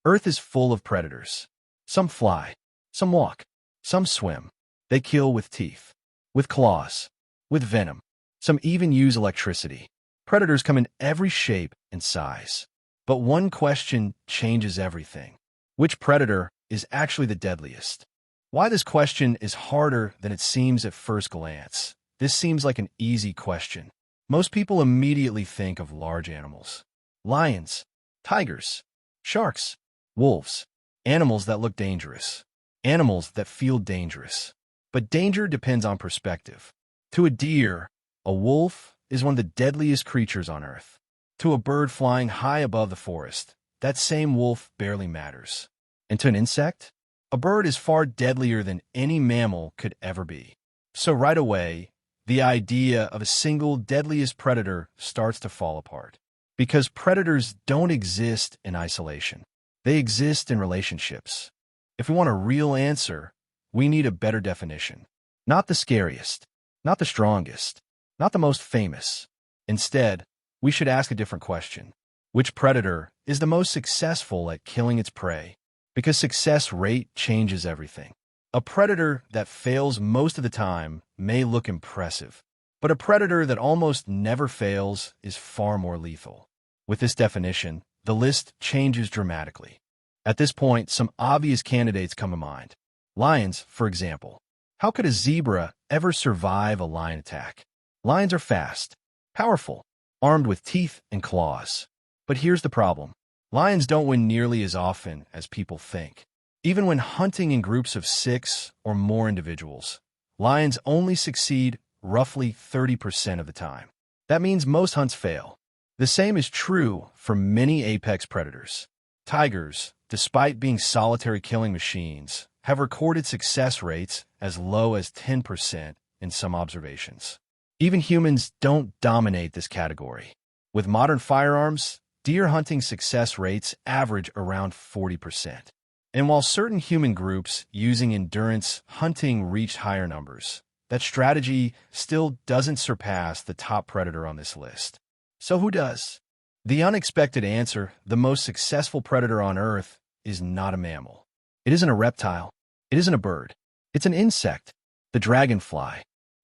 Earth is full of predators. Some fly, some walk, some swim. They kill with teeth, with claws, with venom. Some even use electricity. Predators come in every shape and size. But one question changes everything. Which predator is actually the deadliest? Why this question is harder than it seems at first glance. This seems like an easy question. Most people immediately think of large animals. Lions, tigers, sharks, wolves. Animals that look dangerous. Animals that feel dangerous. But danger depends on perspective. To a deer, a wolf is one of the deadliest creatures on Earth. To a bird flying high above the forest, that same wolf barely matters. And to an insect, a bird is far deadlier than any mammal could ever be. So right away, the idea of a single deadliest predator starts to fall apart. Because predators don't exist in isolation. They exist in relationships. If we want a real answer, we need a better definition. Not the scariest, not the strongest, not the most famous. Instead, we should ask a different question. Which predator is the most successful at killing its prey? Because success rate changes everything. A predator that fails most of the time may look impressive, but a predator that almost never fails is far more lethal. With this definition, the list changes dramatically. At this point, some obvious candidates come to mind. Lions, for example. How could a zebra ever survive a lion attack? Lions are fast, powerful, armed with teeth and claws. But here's the problem. Lions don't win nearly as often as people think. Even when hunting in groups of 6 or more individuals, lions only succeed roughly 30% of the time. That means most hunts fail. The same is true for many apex predators. Tigers, despite being solitary killing machines, have recorded success rates as low as 10% in some observations. Even humans don't dominate this category. With modern firearms, deer hunting success rates average around 40%. And while certain human groups using endurance hunting reached higher numbers, that strategy still doesn't surpass the top predator on this list. So who does? The unexpected answer, the most successful predator on Earth, is not a mammal. It isn't a reptile. It isn't a bird. It's an insect, the dragonfly.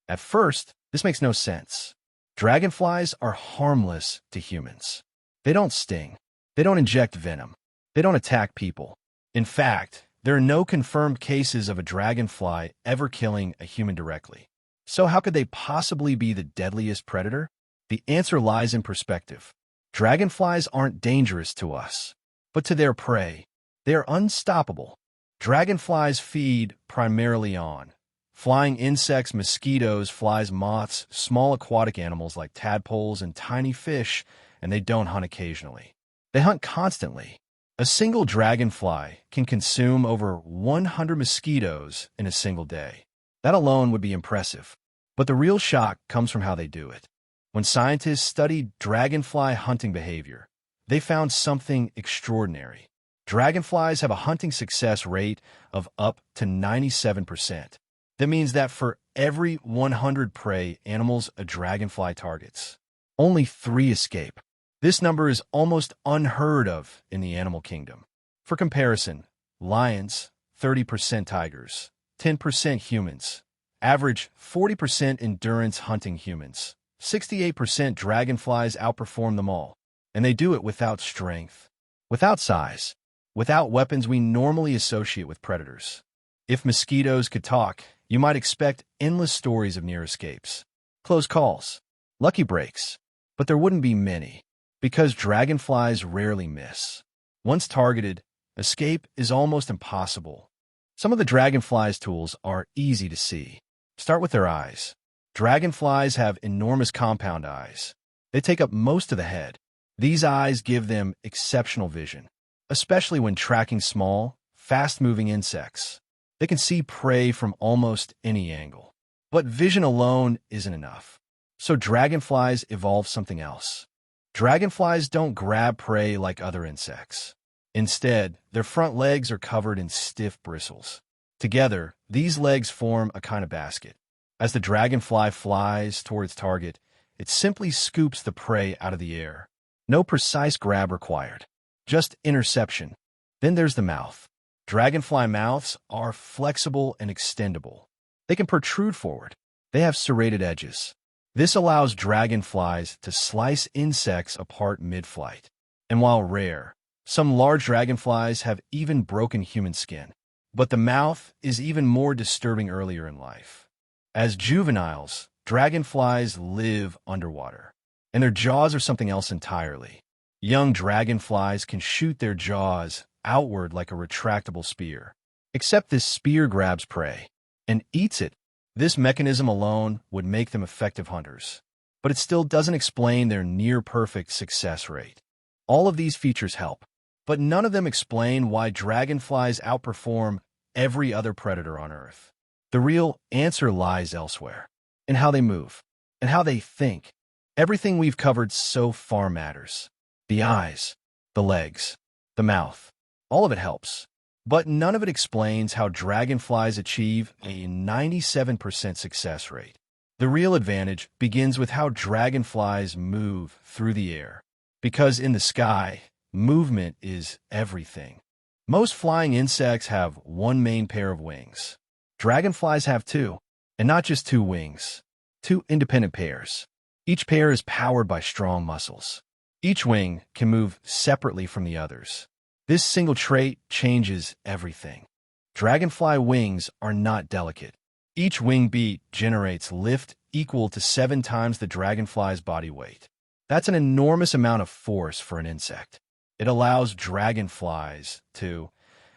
At first, this makes no sense. Dragonflies are harmless to humans. They don't sting. They don't inject venom. They don't attack people. In fact, there are no confirmed cases of a dragonfly ever killing a human directly. So how could they possibly be the deadliest predator? The answer lies in perspective. Dragonflies aren't dangerous to us, but to their prey. They are unstoppable. Dragonflies feed primarily on flying insects, mosquitoes, flies, moths, small aquatic animals like tadpoles and tiny fish, and they don't hunt occasionally. They hunt constantly. A single dragonfly can consume over 100 mosquitoes in a single day. That alone would be impressive. But the real shock comes from how they do it. When scientists studied dragonfly hunting behavior, they found something extraordinary. Dragonflies have a hunting success rate of up to 97%. That means that for every 100 prey animals a dragonfly targets, only 3 escape. This number is almost unheard of in the animal kingdom. For comparison, lions, 30% tigers, 10% humans, average 40% endurance hunting humans. 68% dragonflies outperform them all, and they do it without strength, without size, without weapons we normally associate with predators. If mosquitoes could talk, you might expect endless stories of near escapes, close calls, lucky breaks, but there wouldn't be many, because dragonflies rarely miss. Once targeted, escape is almost impossible. Some of the dragonflies' tools are easy to see. Start with their eyes. Dragonflies have enormous compound eyes. They take up most of the head. These eyes give them exceptional vision, especially when tracking small, fast-moving insects. They can see prey from almost any angle. But vision alone isn't enough. So dragonflies evolved something else. Dragonflies don't grab prey like other insects. Instead, their front legs are covered in stiff bristles. Together, these legs form a kind of basket. As the dragonfly flies toward its target, it simply scoops the prey out of the air. No precise grab required, just interception. Then there's the mouth. Dragonfly mouths are flexible and extendable. They can protrude forward. They have serrated edges. This allows dragonflies to slice insects apart mid-flight. And while rare, some large dragonflies have even broken human skin. But the mouth is even more disturbing earlier in life. As juveniles, dragonflies live underwater, and their jaws are something else entirely. Young dragonflies can shoot their jaws outward like a retractable spear. Except this spear grabs prey and eats it. This mechanism alone would make them effective hunters, but it still doesn't explain their near-perfect success rate. All of these features help, but none of them explain why dragonflies outperform every other predator on Earth. The real answer lies elsewhere, in how they move, and how they think. Everything we've covered so far matters. The eyes, the legs, the mouth, all of it helps. But none of it explains how dragonflies achieve a 97% success rate. The real advantage begins with how dragonflies move through the air. Because in the sky, movement is everything. Most flying insects have one main pair of wings. Dragonflies have two, and not just two wings, two independent pairs. Each pair is powered by strong muscles. Each wing can move separately from the others. This single trait changes everything. Dragonfly wings are not delicate. Each wing beat generates lift equal to 7 times the dragonfly's body weight. That's an enormous amount of force for an insect. It allows dragonflies to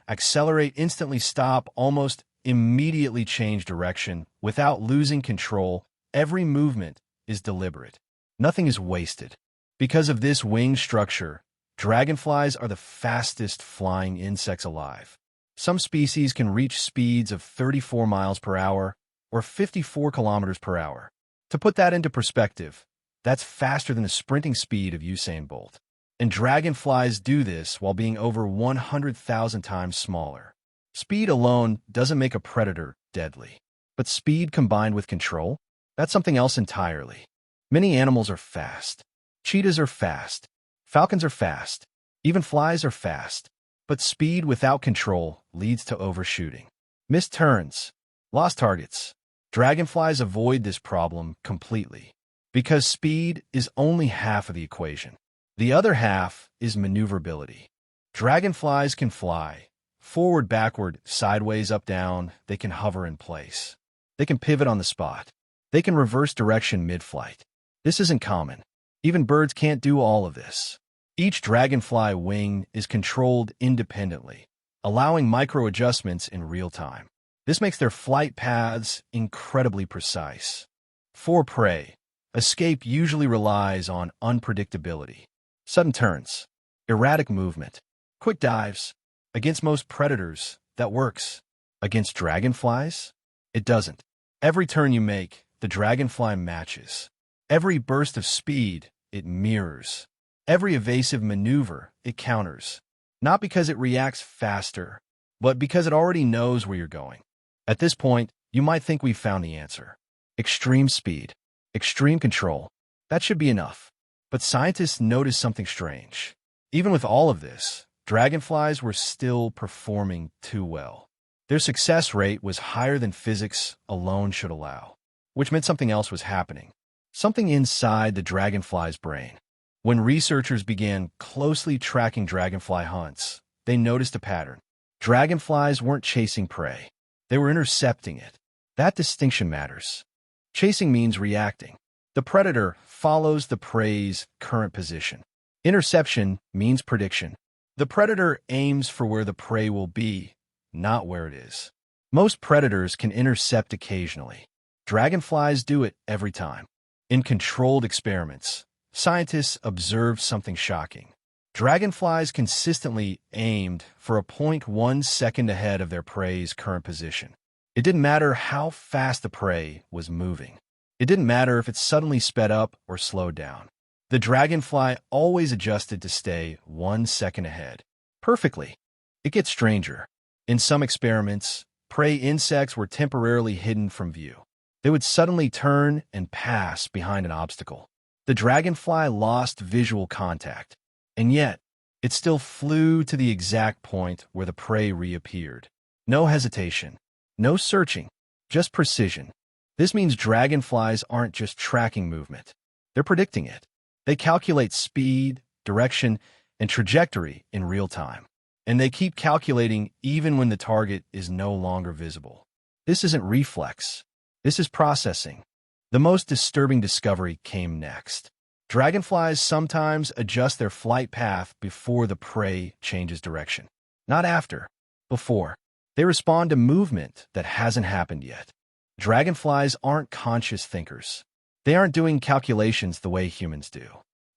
accelerate, instantly stop, almost immediately change direction without losing control. Every movement is deliberate. Nothing is wasted. Because of this wing structure, dragonflies are the fastest flying insects alive. Some species can reach speeds of 34 miles per hour or 54 kilometers per hour. To put that into perspective, that's faster than the sprinting speed of Usain Bolt. And dragonflies do this while being over 100,000 times smaller. Speed alone doesn't make a predator deadly. But speed combined with control, that's something else entirely. Many animals are fast. Cheetahs are fast. Falcons are fast. Even flies are fast. But speed without control leads to overshooting. Missed turns. Lost targets. Dragonflies avoid this problem completely. Because speed is only half of the equation. The other half is maneuverability. Dragonflies can fly. Forward, backward, sideways, up, down. They can hover in place. They can pivot on the spot. They can reverse direction mid-flight. This isn't common. Even birds can't do all of this. Each dragonfly wing is controlled independently, allowing micro-adjustments in real time. This makes their flight paths incredibly precise. For prey, escape usually relies on unpredictability. Sudden turns, erratic movement, quick dives. Against most predators, that works. Against dragonflies, it doesn't. Every turn you make, the dragonfly matches. Every burst of speed, it mirrors. Every evasive maneuver, it counters. Not because it reacts faster, but because it already knows where you're going. At this point, you might think we've found the answer. Extreme speed, extreme control. That should be enough. But scientists noticed something strange. Even with all of this, dragonflies were still performing too well. Their success rate was higher than physics alone should allow, which meant something else was happening. Something inside the dragonfly's brain. When researchers began closely tracking dragonfly hunts, they noticed a pattern. Dragonflies weren't chasing prey. They were intercepting it. That distinction matters. Chasing means reacting. The predator follows the prey's current position. Interception means prediction. The predator aims for where the prey will be, not where it is. Most predators can intercept occasionally. Dragonflies do it every time. In controlled experiments, scientists observed something shocking. Dragonflies consistently aimed for a 0.1 second ahead of their prey's current position. It didn't matter how fast the prey was moving. It didn't matter if it suddenly sped up or slowed down. The dragonfly always adjusted to stay 1 second ahead. Perfectly. It gets stranger. In some experiments, prey insects were temporarily hidden from view. They would suddenly turn and pass behind an obstacle. The dragonfly lost visual contact. And yet, It still flew to the exact point where the prey reappeared. No hesitation, no searching, just precision. This means dragonflies aren't just tracking movement. They're predicting it. They calculate speed, direction, and trajectory in real time. And they keep calculating even when the target is no longer visible. This isn't reflex. This is processing. The most disturbing discovery came next. Dragonflies sometimes adjust their flight path before the prey changes direction. Not after, before. They respond to movement that hasn't happened yet. Dragonflies aren't conscious thinkers. They aren't doing calculations the way humans do.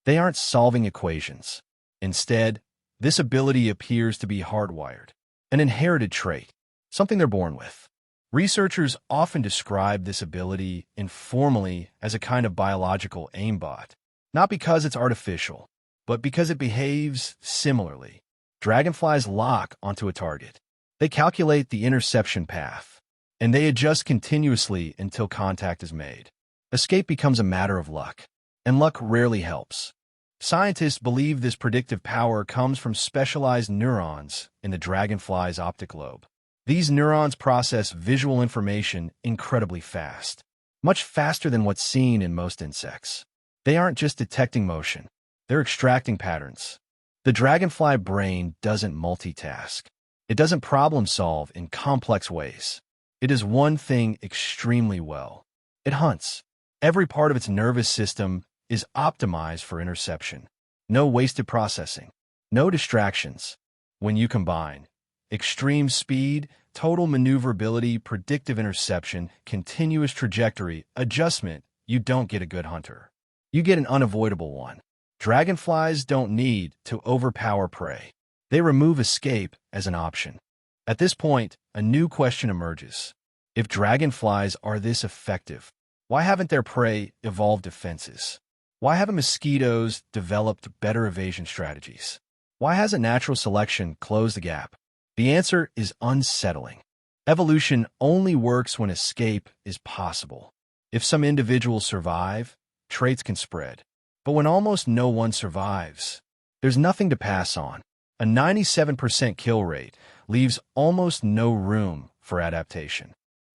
They aren't solving equations. Instead, this ability appears to be hardwired, an inherited trait, something they're born with. Researchers often describe this ability informally as a kind of biological aimbot, not because it's artificial, but because it behaves similarly. Dragonflies lock onto a target. They calculate the interception path, and they adjust continuously until contact is made. Escape becomes a matter of luck, and luck rarely helps. Scientists believe this predictive power comes from specialized neurons in the dragonfly's optic lobe. These neurons process visual information incredibly fast, much faster than what's seen in most insects. They aren't just detecting motion, they're extracting patterns. The dragonfly brain doesn't multitask. It doesn't problem solve in complex ways. It does one thing extremely well. It hunts. Every part of its nervous system is optimized for interception. No wasted processing. No distractions. When you combine extreme speed, total maneuverability, predictive interception, continuous trajectory, adjustment, you don't get a good hunter. You get an unavoidable one. Dragonflies don't need to overpower prey. They remove escape as an option. At this point, a new question emerges. If dragonflies are this effective, why haven't their prey evolved defenses? Why haven't mosquitoes developed better evasion strategies? Why hasn't natural selection closed the gap? The answer is unsettling. Evolution only works when escape is possible. If some individuals survive, traits can spread. But when almost no one survives, there's nothing to pass on. A 97% kill rate leaves almost no room for adaptation.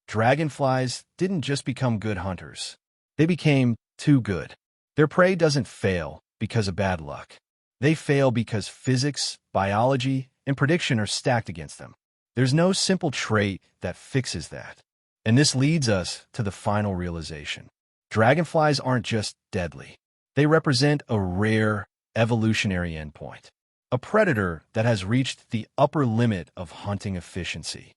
Dragonflies didn't just become good hunters. They became too good. Their prey doesn't fail because of bad luck. They fail because physics, biology, and prediction are stacked against them. There's no simple trait that fixes that. And this leads us to the final realization. Dragonflies aren't just deadly. They represent a rare evolutionary endpoint. A predator that has reached the upper limit of hunting efficiency.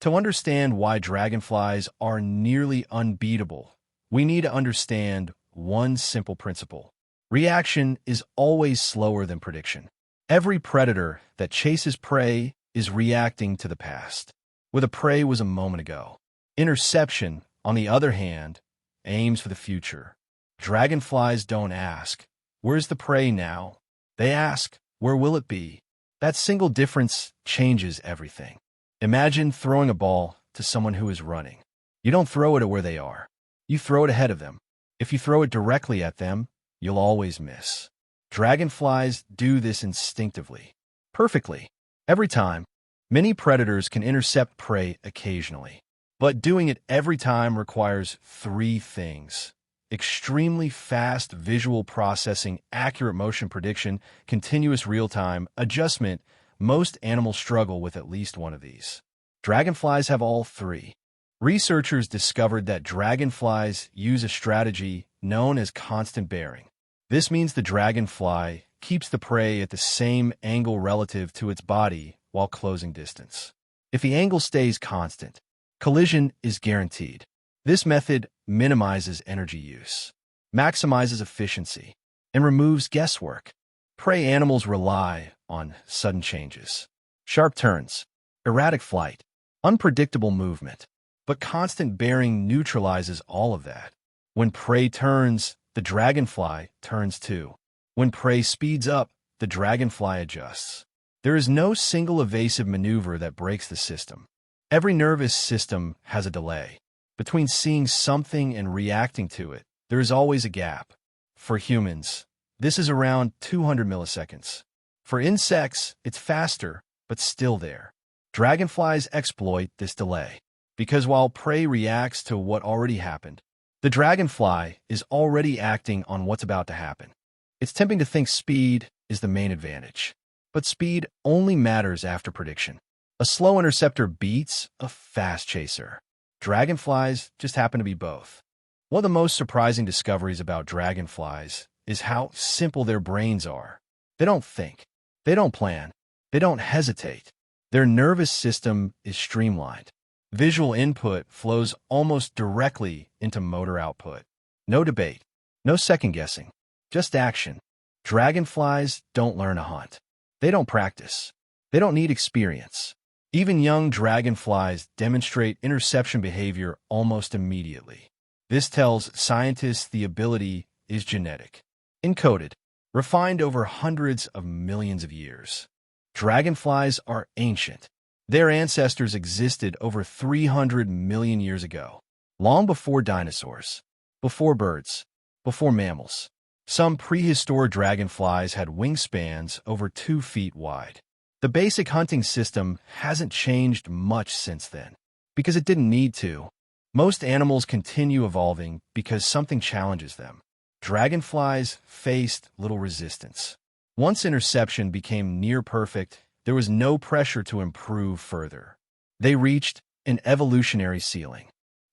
To understand why dragonflies are nearly unbeatable, we need to understand one simple principle. Reaction is always slower than prediction. Every predator that chases prey is reacting to the past, where the prey was a moment ago. Interception, on the other hand, aims for the future. Dragonflies don't ask, "Where's the prey now?" They ask, "Where will it be?" That single difference changes everything. Imagine throwing a ball to someone who is running. You don't throw it at where they are. You throw it ahead of them. If you throw it directly at them, you'll always miss. Dragonflies do this instinctively, perfectly, every time. Many predators can intercept prey occasionally, but doing it every time requires three things: extremely fast visual processing, accurate motion prediction, continuous real-time adjustment. Most animals struggle with at least one of these. Dragonflies have all three. Researchers discovered that dragonflies use a strategy known as constant bearing. This means the dragonfly keeps the prey at the same angle relative to its body while closing distance. If the angle stays constant, collision is guaranteed. This method minimizes energy use, maximizes efficiency, and removes guesswork. Prey animals rely on sudden changes, sharp turns, erratic flight, unpredictable movement, but constant bearing neutralizes all of that. When prey turns, the dragonfly turns too. When prey speeds up, the dragonfly adjusts. There is no single evasive maneuver that breaks the system. Every nervous system has a delay. Between seeing something and reacting to it, there is always a gap. For humans, this is around 200 milliseconds. For insects, it's faster, but still there. Dragonflies exploit this delay, because while prey reacts to what already happened, the dragonfly is already acting on what's about to happen. It's tempting to think speed is the main advantage, but speed only matters after prediction. A slow interceptor beats a fast chaser. Dragonflies just happen to be both. One of the most surprising discoveries about dragonflies is how simple their brains are. They don't think. They don't plan. They don't hesitate. Their nervous system is streamlined. Visual input flows almost directly into motor output. No debate. No second-guessing. Just action. Dragonflies don't learn to hunt. They don't practice. They don't need experience. Even young dragonflies demonstrate interception behavior almost immediately. This tells scientists the ability is genetic, encoded, refined over hundreds of millions of years. Dragonflies are ancient. Their ancestors existed over 300 million years ago, long before dinosaurs, before birds, before mammals. Some prehistoric dragonflies had wingspans over 2 feet wide. The basic hunting system hasn't changed much since then, because it didn't need to. Most animals continue evolving because something challenges them. Dragonflies faced little resistance. Once interception became near perfect, there was no pressure to improve further. They reached an evolutionary ceiling.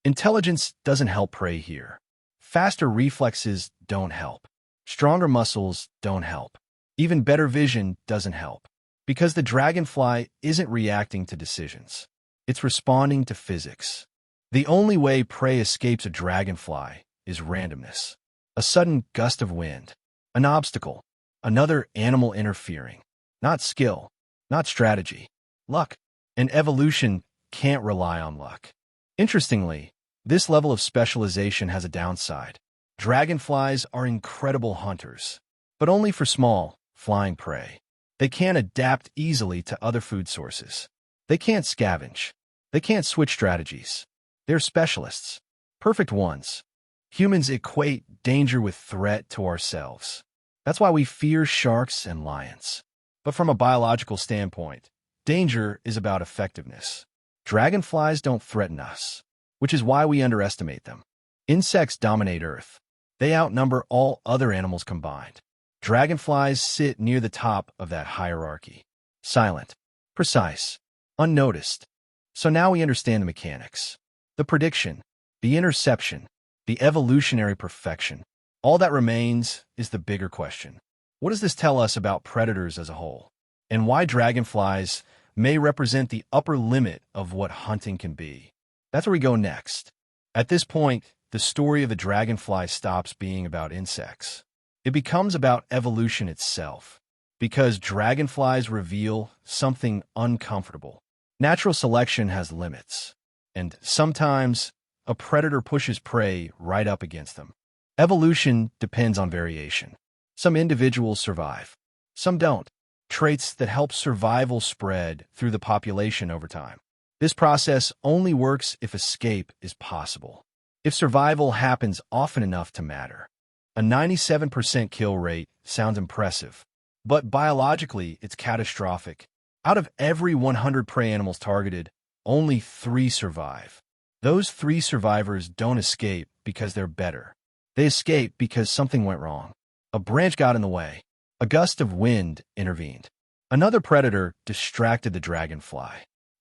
Intelligence doesn't help prey here. Faster reflexes don't help. Stronger muscles don't help. Even better vision doesn't help. Because the dragonfly isn't reacting to decisions. It's responding to physics. The only way prey escapes a dragonfly is randomness. A sudden gust of wind. An obstacle. Another animal interfering. Not skill. Not strategy. Luck. And evolution can't rely on luck. Interestingly, this level of specialization has a downside. Dragonflies are incredible hunters, but only for small, flying prey. They can't adapt easily to other food sources. They can't scavenge. They can't switch strategies. They're specialists. Perfect ones. Humans equate danger with threat to ourselves. That's why we fear sharks and lions. But from a biological standpoint, danger is about effectiveness. Dragonflies don't threaten us, which is why we underestimate them. Insects dominate Earth. They outnumber all other animals combined. Dragonflies sit near the top of that hierarchy. Silent, precise, unnoticed. So now we understand the mechanics. The prediction, the interception, the evolutionary perfection. All that remains is the bigger question. What does this tell us about predators as a whole? And why dragonflies may represent the upper limit of what hunting can be? That's where we go next. At this point, the story of the dragonfly stops being about insects. It becomes about evolution itself, because dragonflies reveal something uncomfortable. Natural selection has limits, and sometimes a predator pushes prey right up against them. Evolution depends on variation. Some individuals survive, some don't. Traits that help survival spread through the population over time. This process only works if escape is possible, if survival happens often enough to matter. A 97% kill rate sounds impressive, but biologically it's catastrophic. Out of every 100 prey animals targeted, only 3 survive. Those 3 survivors don't escape because they're better. They escape because something went wrong. A branch got in the way. A gust of wind intervened. Another predator distracted the dragonfly.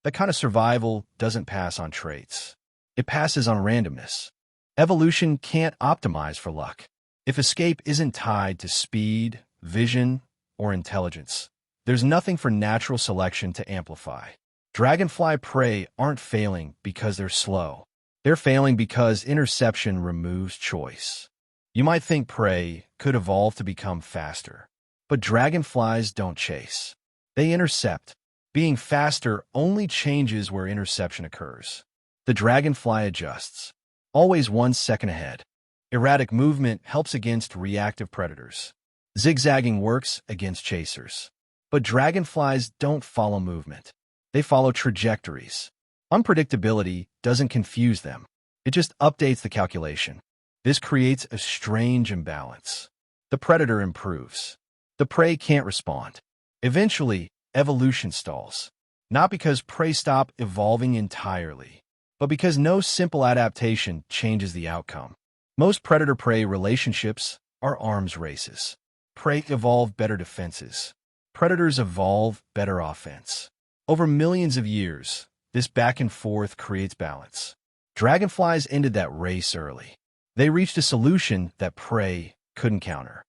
That kind of survival doesn't pass on traits. It passes on randomness. Evolution can't optimize for luck. If escape isn't tied to speed, vision, or intelligence, there's nothing for natural selection to amplify. Dragonfly prey aren't failing because they're slow. They're failing because interception removes choice. You might think prey could evolve to become faster, but dragonflies don't chase. They intercept. Being faster only changes where interception occurs. The dragonfly adjusts, always 1 second ahead. Erratic movement helps against reactive predators. Zigzagging works against chasers. But dragonflies don't follow movement. They follow trajectories. Unpredictability doesn't confuse them. It just updates the calculation. This creates a strange imbalance. The predator improves. The prey can't respond. Eventually, evolution stalls. Not because prey stop evolving entirely, but because no simple adaptation changes the outcome. Most predator-prey relationships are arms races. Prey evolve better defenses. Predators evolve better offense. Over millions of years, this back and forth creates balance. Dragonflies ended that race early. They reached a solution that prey couldn't counter.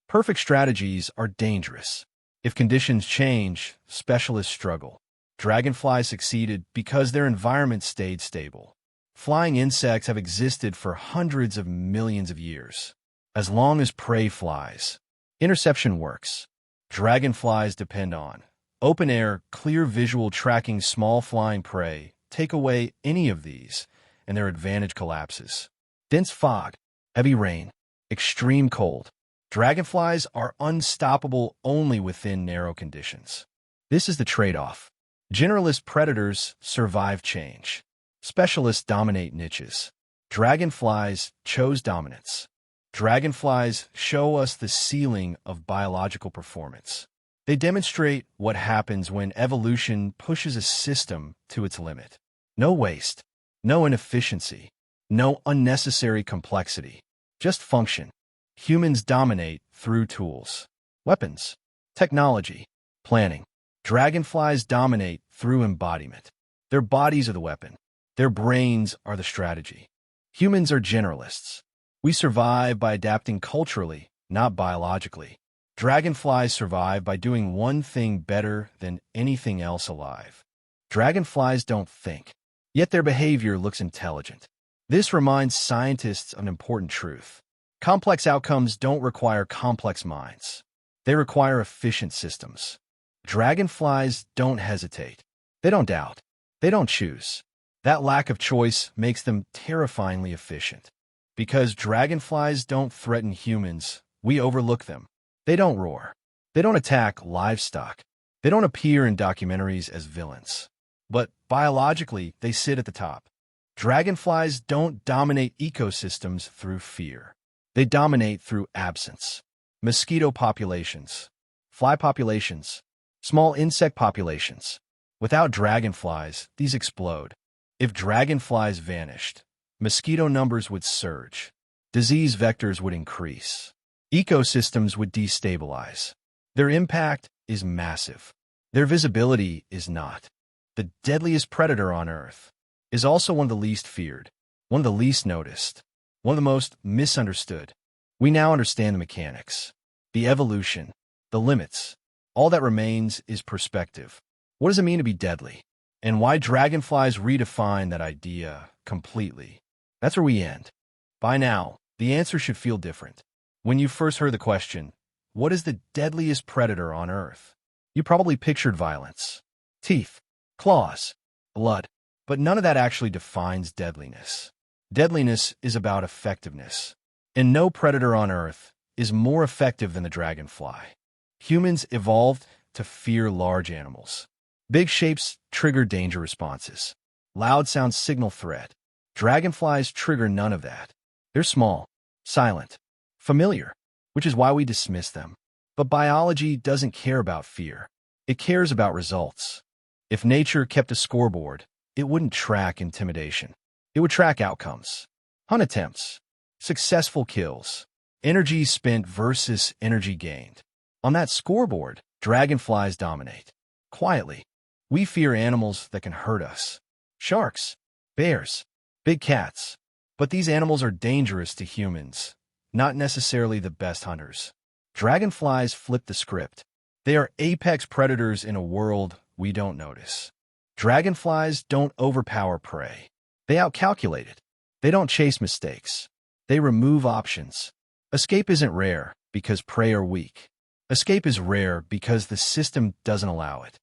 Perfect strategies are dangerous. If conditions change, specialists struggle. Dragonflies succeeded because their environment stayed stable. Flying insects have existed for hundreds of millions of years. As long as prey flies, interception works. Dragonflies depend on open-air, clear visual tracking small flying prey. Take away any of these, and their advantage collapses. Dense fog, heavy rain, extreme cold. Dragonflies are unstoppable only within narrow conditions. This is the trade-off. Generalist predators survive change. Specialists dominate niches. Dragonflies chose dominance. Dragonflies show us the ceiling of biological performance. They demonstrate what happens when evolution pushes a system to its limit. No waste, no inefficiency, no unnecessary complexity, just function. Humans dominate through tools, weapons, technology, planning. Dragonflies dominate through embodiment. Their bodies are the weapon. Their brains are the strategy. Humans are generalists. We survive by adapting culturally, not biologically. Dragonflies survive by doing one thing better than anything else alive. Dragonflies don't think, yet their behavior looks intelligent. This reminds scientists of an important truth. Complex outcomes don't require complex minds. They require efficient systems. Dragonflies don't hesitate. They don't doubt. They don't choose. That lack of choice makes them terrifyingly efficient. Because dragonflies don't threaten humans, we overlook them. They don't roar. They don't attack livestock. They don't appear in documentaries as villains. But biologically, they sit at the top. Dragonflies don't dominate ecosystems through fear. They dominate through absence. Mosquito populations, fly populations, small insect populations. Without dragonflies, these explode. If dragonflies vanished, mosquito numbers would surge. Disease vectors would increase. Ecosystems would destabilize. Their impact is massive. Their visibility is not. The deadliest predator on Earth is also one of the least feared, one of the least noticed, one of the most misunderstood. We now understand the mechanics, the evolution, the limits. All that remains is perspective. What does it mean to be deadly? And why dragonflies redefine that idea completely? That's where we end. By now, the answer should feel different. When you first heard the question, what is the deadliest predator on Earth? You probably pictured violence, teeth, claws, blood. But none of that actually defines deadliness. Deadliness is about effectiveness. And no predator on Earth is more effective than the dragonfly. Humans evolved to fear large animals. Big shapes trigger danger responses. Loud sounds signal threat. Dragonflies trigger none of that. They're small, silent, familiar, which is why we dismiss them. But biology doesn't care about fear. It cares about results. If nature kept a scoreboard, it wouldn't track intimidation. It would track outcomes. Hunt attempts, successful kills, energy spent versus energy gained. On that scoreboard, dragonflies dominate. Quietly, we fear animals that can hurt us. Sharks, bears, big cats. But these animals are dangerous to humans, not necessarily the best hunters. Dragonflies flip the script. They are apex predators in a world we don't notice. Dragonflies don't overpower prey. They outcalculate it. They don't chase mistakes. They remove options. Escape isn't rare because prey are weak. Escape is rare because the system doesn't allow it.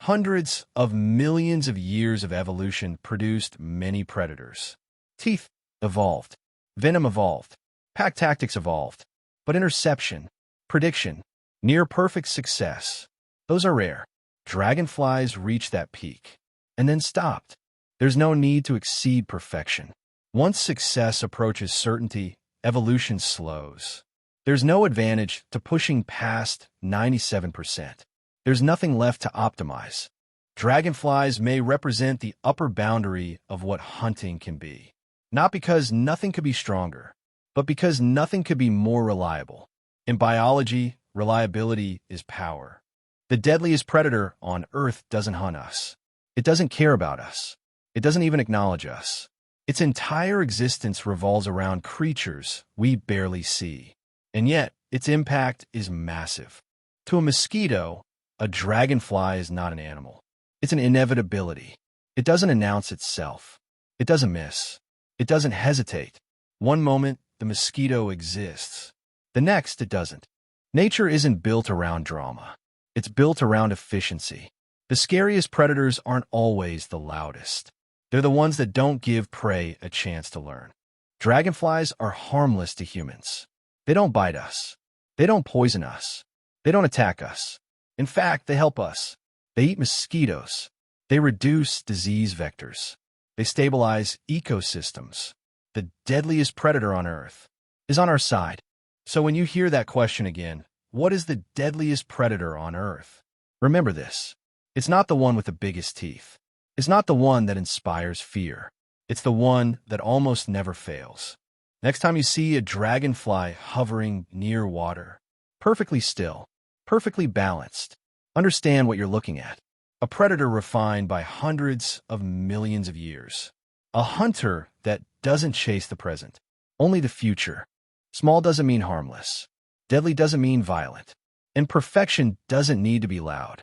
Hundreds of millions of years of evolution produced many predators. Teeth evolved. Venom evolved. Pack tactics evolved. But interception, prediction, near-perfect success, those are rare. Dragonflies reach that peak and then stopped. There's no need to exceed perfection. Once success approaches certainty, evolution slows. There's no advantage to pushing past 97%. There's nothing left to optimize. Dragonflies may represent the upper boundary of what hunting can be. Not because nothing could be stronger, but because nothing could be more reliable. In biology, reliability is power. The deadliest predator on Earth doesn't hunt us. It doesn't care about us. It doesn't even acknowledge us. Its entire existence revolves around creatures we barely see. And yet, its impact is massive. To a mosquito, a dragonfly is not an animal. It's an inevitability. It doesn't announce itself. It doesn't miss. It doesn't hesitate. One moment, the mosquito exists. The next, it doesn't. Nature isn't built around drama. It's built around efficiency. The scariest predators aren't always the loudest. They're the ones that don't give prey a chance to learn. Dragonflies are harmless to humans. They don't bite us. They don't poison us. They don't attack us. In fact, they help us. They eat mosquitoes. They reduce disease vectors. They stabilize ecosystems. The deadliest predator on Earth is on our side. So when you hear that question again, what is the deadliest predator on Earth? Remember this. It's not the one with the biggest teeth. It's not the one that inspires fear. It's the one that almost never fails. Next time you see a dragonfly hovering near water, perfectly still, perfectly balanced, understand what you're looking at. A predator refined by hundreds of millions of years. A hunter that doesn't chase the present, only the future. Small doesn't mean harmless. Deadly doesn't mean violent. And perfection doesn't need to be loud.